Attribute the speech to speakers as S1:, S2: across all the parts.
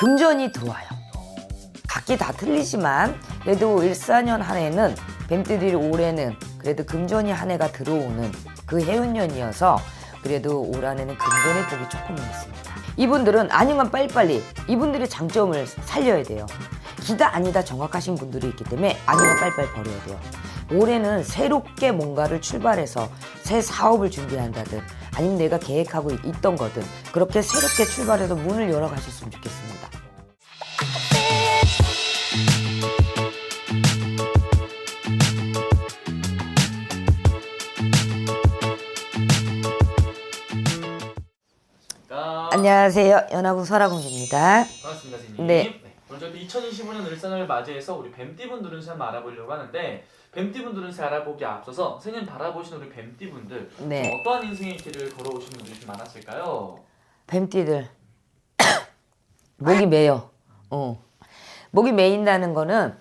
S1: 금전이 들어와요. 각기 다 틀리지만 그래도 14년 한 해는 뱀띠들이 올해는 그래도 금전이 한 해가 들어오는 그 해운년이어서 그래도 올 한해는 금전의 복이 조금 있습니다. 이분들은 아니면 빨리빨리 이분들의 장점을 살려야 돼요. 기다 아니다 정확하신 분들이 있기 때문에 아니면 빨리빨리 버려야 돼요. 올해는 새롭게 뭔가를 출발해서 새 사업을 준비한다든 아니면 내가 계획하고 있던 거든 그렇게 새롭게 출발해서 문을 열어가셨으면 좋겠습니다. 안녕하세요. 연하구 설아공주입니다.
S2: 반갑습니다, 선생님.
S1: 네.
S2: 먼저 2025년 을사년을 맞이해서 우리 뱀띠분들은 잘 알아보려고 하는데 뱀띠분들은 잘 알아보기에 앞서서 선생님 바라보시는 우리 뱀띠분들
S1: 네.
S2: 어떠한 인생의 길을 걸어오신 분들이 좀 많았을까요?
S1: 뱀띠들 목이 메요. 목이 메인다는 거는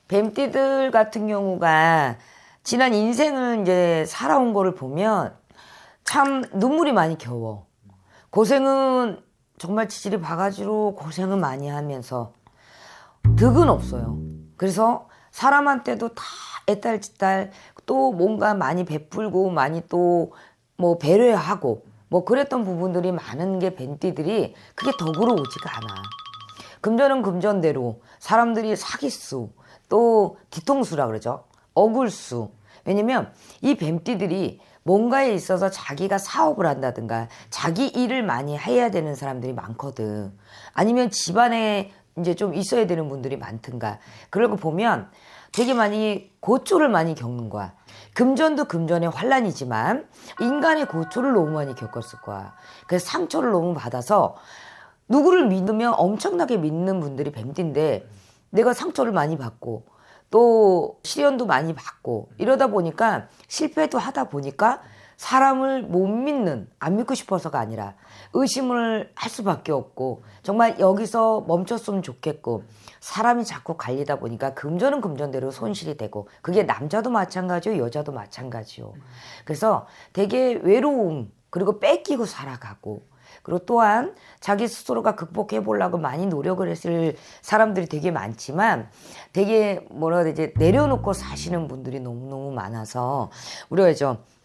S1: 뱀띠들 같은 경우가 지난 인생을 이제 살아온 거를 보면 참 눈물이 많이 겨워. 고생은 정말 지질이 바가지로 고생은 많이 하면서 득은 없어요. 그래서 사람한테도 다 애딸짓딸 또 뭔가 많이 베풀고 많이 또 뭐 배려하고 뭐 그랬던 부분들이 많은 게 뱀띠들이 그게 덕으로 오지가 않아. 금전은 금전대로 사람들이 사기수 또 뒤통수라 그러죠. 억울수. 왜냐면 이 뱀띠들이 뭔가에 있어서 자기가 사업을 한다든가 자기 일을 많이 해야 되는 사람들이 많거든. 아니면 집안에 이제 좀 있어야 되는 분들이 많든가. 그러고 보면 되게 많이 고초를 많이 겪는 거야. 금전도 금전의 환란이지만 인간의 고초를 너무 많이 겪었을 거야. 그래서 상처를 너무 받아서 누구를 믿으면 엄청나게 믿는 분들이 뱀띠인데 내가 상처를 많이 받고 또 시련도 많이 받고 이러다 보니까 실패도 하다 보니까 사람을 못 믿는, 안 믿고 싶어서가 아니라 의심을 할 수밖에 없고 정말 여기서 멈췄으면 좋겠고 사람이 자꾸 갈리다 보니까 금전은 금전대로 손실이 되고 그게 남자도 마찬가지요, 여자도 마찬가지요. 그래서 되게 외로움 그리고 뺏기고 살아가고 그리고 또한 자기 스스로가 극복해 보려고 많이 노력을 했을 사람들이 되게 많지만 되게 뭐라 해야 되지 내려놓고 사시는 분들이 너무너무 많아서 우리가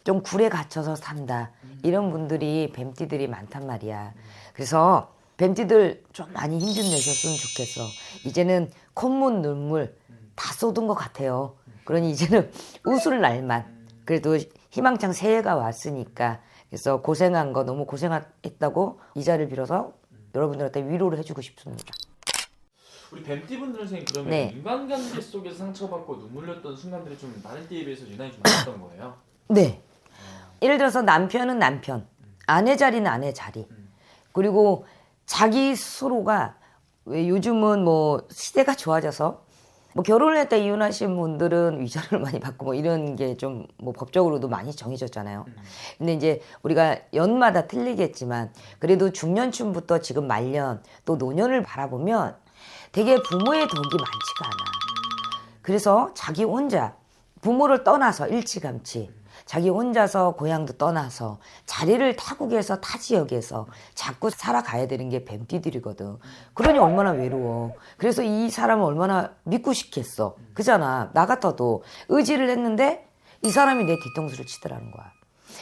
S1: 좀 굴에 갇혀서 산다 이런 분들이 뱀띠들이 많단 말이야. 그래서 뱀띠들 좀 많이 힘 좀 내셨으면 좋겠어. 이제는 콧물 눈물 다 쏟은 것 같아요. 그러니 이제는 웃을 날만 그래도 희망찬 새해가 왔으니까 그래서 고생한 거 너무 고생했다고 이 자리를 빌어서 여러분들한테 위로를 해주고 싶습니다.
S2: 우리 뱀띠분들은 선생님 그러면
S1: 네.
S2: 인간관계 속에서 상처받고 눈물 흘렸던 순간들이 좀 다른 띠에 비해서 유난히 좀 많았던 거예요?
S1: 네. 예를 들어서 남편은 남편, 아내 자리는 아내 자리. 그리고 자기 스스로가 왜 요즘은 뭐 시대가 좋아져서 뭐 결혼을 했다 이혼하신 분들은 위자료를 많이 받고 뭐 이런 게 좀 뭐 법적으로도 많이 정해졌잖아요. 근데 이제 우리가 연마다 틀리겠지만 그래도 중년층부터 지금 말년 또 노년을 바라보면 되게 부모의 덕이 많지가 않아. 그래서 자기 혼자 부모를 떠나서 일찌감치 자기 혼자서 고향도 떠나서 자리를 타국에서 타 지역에서 자꾸 살아가야 되는 게 뱀띠들이거든. 그러니 얼마나 외로워. 그래서 이 사람을 얼마나 믿고 싶겠어. 그잖아. 나 같아도 의지를 했는데 이 사람이 내 뒤통수를 치더라는 거야.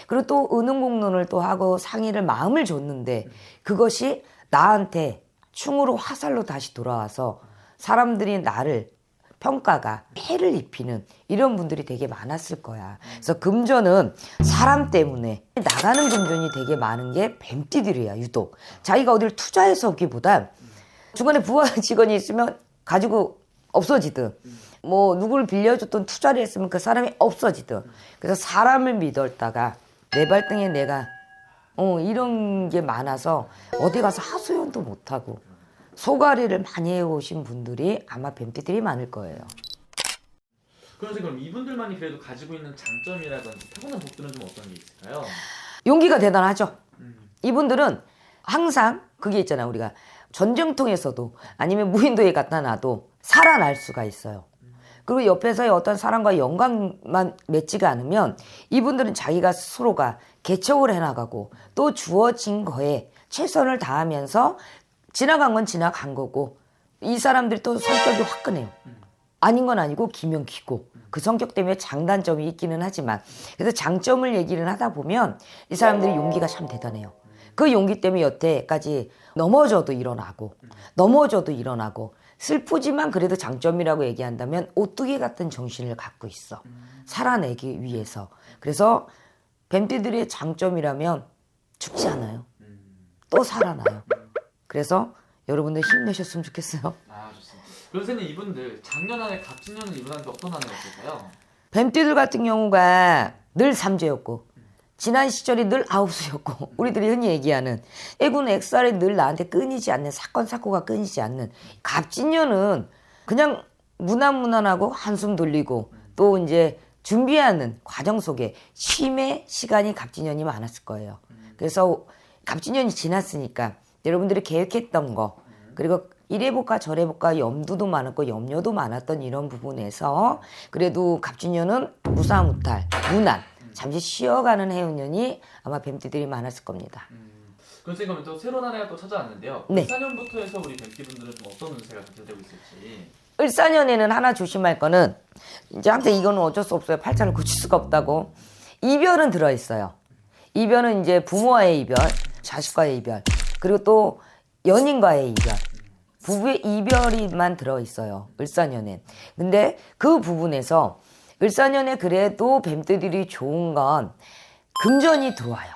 S1: 그리고 또 의논공론을 또 하고 상의를 마음을 줬는데 그것이 나한테 충으로 화살로 다시 돌아와서 사람들이 나를 평가가 해를 입히는 이런 분들이 되게 많았을 거야. 그래서 금전은 사람 때문에 나가는 금전이 되게 많은 게 뱀띠들이야. 유독 자기가 어딜 투자해서 오기보단 중간에 부하 직원이 있으면 가지고 없어지든 뭐 누구를 빌려줬던 투자를 했으면 그 사람이 없어지든 그래서 사람을 믿었다가 내 발등에 내가 이런 게 많아서 어디 가서 하소연도 못하고 소가리를 많이 해오신 분들이 아마 뱀띠들이 많을 거예요.
S2: 그럼 이분들만이 그래도 가지고 있는 장점이라든지 타고난 복들은 좀 어떤 게 있을까요?
S1: 용기가 대단하죠. 이분들은 항상 그게 있잖아요. 우리가 전쟁통에서도 아니면 무인도에 갖다 놔도 살아날 수가 있어요. 그리고 옆에서의 어떤 사람과 영광만 맺지가 않으면 이분들은 자기가 스스로가 개척을 해나가고 또 주어진 거에 최선을 다하면서 지나간 건 지나간 거고 이 사람들이 또 성격이 화끈해요. 아닌 건 아니고 기면 기고 그 성격 때문에 장단점이 있기는 하지만 그래서 장점을 얘기를 하다 보면 이 사람들이 용기가 참 대단해요. 그 용기 때문에 여태까지 넘어져도 일어나고 슬프지만 그래도 장점이라고 얘기한다면 오뚜기 같은 정신을 갖고 있어. 살아내기 위해서. 그래서 뱀띠들의 장점이라면 죽지 않아요. 또 살아나요. 그래서 여러분들 힘내셨으면 좋겠어요.
S2: 아, 좋습니다. 그럼 선생님 이분들 작년 한 해 갑진년을 이분한테 어떤 한 해였을까요?
S1: 뱀띠들 같은 경우가 늘 삼재였고 지난 시절이 늘 아홉수였고 우리들이 흔히 얘기하는 애군 액살이 늘 나한테 끊이지 않는 사건 사고가 끊이지 않는 갑진년은 그냥 무난무난하고 한숨 돌리고 또 이제 준비하는 과정 속에 쉼의 시간이 갑진년이 많았을 거예요. 그래서 갑진년이 지났으니까 여러분들이 계획했던 거 그리고 이래볼까 저래볼까 염두도 많았고 염려도 많았던 이런 부분에서 그래도 갑진년은 무사무탈 무난 잠시 쉬어가는 해운년이 아마 뱀띠들이 많았을 겁니다.
S2: 그럼 선생님 또 새로운 한 해가 또 찾아왔는데요.
S1: 네.
S2: 4년부터 해서 우리 뱀띠분들은 좀 어떤 운세가 기대되고 있을지.
S1: 을사년에는 하나 조심할 거는 이제 항상 이거는 어쩔 수 없어요. 팔자를 고칠 수가 없다고. 이별은 들어있어요. 이별은 이제 부모와의 이별, 자식과의 이별, 그리고 또 연인과의 이별, 부부의 이별이만 들어있어요. 을사년엔. 근데 그 부분에서 을사년에 그래도 뱀띠들이 좋은 건 금전이 들어와요.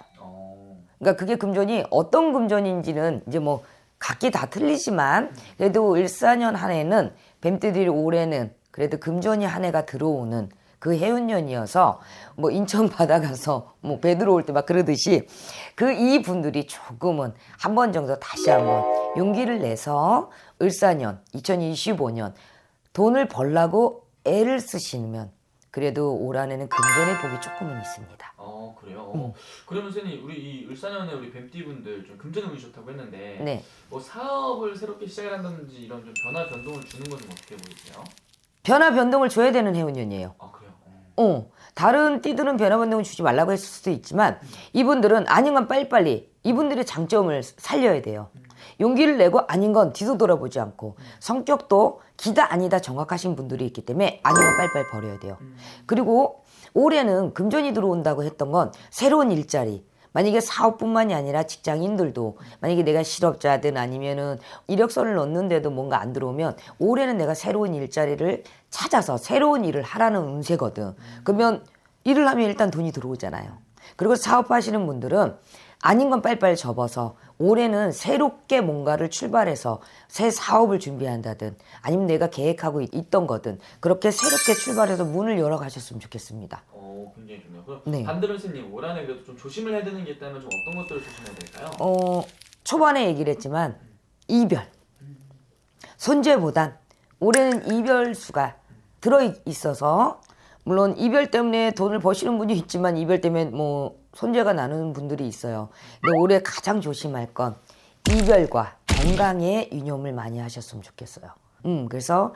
S1: 그러니까 그게 금전이 어떤 금전인지는 이제 뭐 각기 다 틀리지만 그래도 을사년 한 해는 뱀띠들이 올해는 그래도 금전이 한 해가 들어오는 그 해운년이어서 뭐 인천 바다 가서 뭐 배 들어올 때 막 그러듯이 그 이 분들이 조금은 한 번 정도 다시 한번 용기를 내서 을사년 2025년 돈을 벌라고 애를 쓰시면 그래도 올 한해는 금전의 복이 조금은 있습니다.
S2: 그래요? 그러면 선생님 우리 이 을사년에 우리 뱀띠분들 좀 금전 운이 좋다고 했는데
S1: 네.
S2: 뭐 사업을 새롭게 시작을 한다든지 이런 좀 변화 변동을 주는 건 좀 어떻게 보이세요?
S1: 변화 변동을 줘야 되는 해운년이에요.
S2: 아 그래요?
S1: 다른 띠들은 변화 변동을 주지 말라고 했을 수도 있지만 이분들은 아닌 건 빨리빨리 이분들의 장점을 살려야 돼요. 용기를 내고 아닌 건 뒤도 돌아보지 않고 성격도 기다 아니다 정확하신 분들이 있기 때문에 아닌 건 빨리빨리 버려야 돼요. 그리고 올해는 금전이 들어온다고 했던 건 새로운 일자리 만약에 사업뿐만이 아니라 직장인들도 만약에 내가 실업자든 아니면은 이력서를 넣는데도 뭔가 안 들어오면 올해는 내가 새로운 일자리를 찾아서 새로운 일을 하라는 운세거든. 그러면 일을 하면 일단 돈이 들어오잖아요. 그리고 사업하시는 분들은 아닌 건 빨리빨리 접어서 올해는 새롭게 뭔가를 출발해서 새 사업을 준비한다든 아니면 내가 계획하고 있던 거든 그렇게 새롭게 출발해서 문을 열어가셨으면 좋겠습니다.
S2: 굉장히 좋네요. 그럼
S1: 네.
S2: 반대로 선생님 올 한해 그래도 좀 조심을 해야 되는 게 있다면 좀 어떤 것들을 조심해야 될까요?
S1: 초반에 얘기를 했지만 이별 손재보단 올해는 이별수가 들어있어서 물론 이별 때문에 돈을 버시는 분이 있지만 이별 때문에 뭐 손재가 나는 분들이 있어요. 근데 올해 가장 조심할 건 이별과 건강에 유념을 많이 하셨으면 좋겠어요. 그래서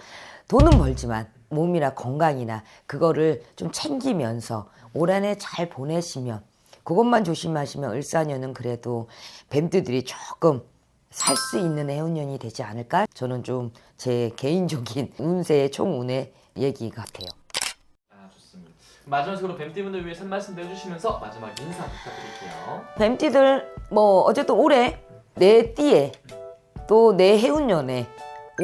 S1: 돈은 벌지만 몸이나 건강이나 그거를 좀 챙기면서 올 한 해 잘 보내시면 그것만 조심하시면 을사년은 그래도 뱀띠들이 조금 살 수 있는 해운년이 되지 않을까? 저는 좀 제 개인적인 운세의 총운의 얘기 같아요.
S2: 좋습니다. 마지막으로 뱀띠분들 위해 한 말씀도 해주시면서 마지막 인사 부탁드릴게요.
S1: 뱀띠들 뭐 어쨌든 올해 내 띠에 또 내 해운년에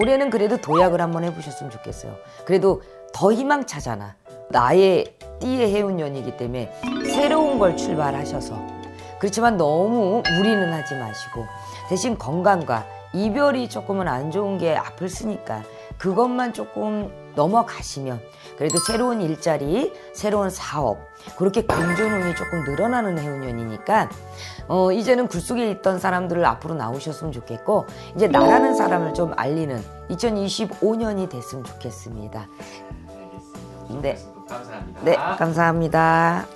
S1: 올해는 그래도 도약을 한번 해보셨으면 좋겠어요. 그래도 더 희망차잖아. 나의 띠의 해운년이기 때문에 새로운 걸 출발하셔서 그렇지만 너무 무리는 하지 마시고 대신 건강과 이별이 조금은 안 좋은 게 아플 쓰니까 그것만 조금 넘어가시면 그래도 새로운 일자리, 새로운 사업 그렇게 금전운이 조금 늘어나는 해운년이니까 이제는 굴속에 있던 사람들을 앞으로 나오셨으면 좋겠고 이제 나라는 사람을 좀 알리는 2025년이 됐으면 좋겠습니다.
S2: 알겠습니다.
S1: 네.
S2: 감사합니다.
S1: 네, 감사합니다.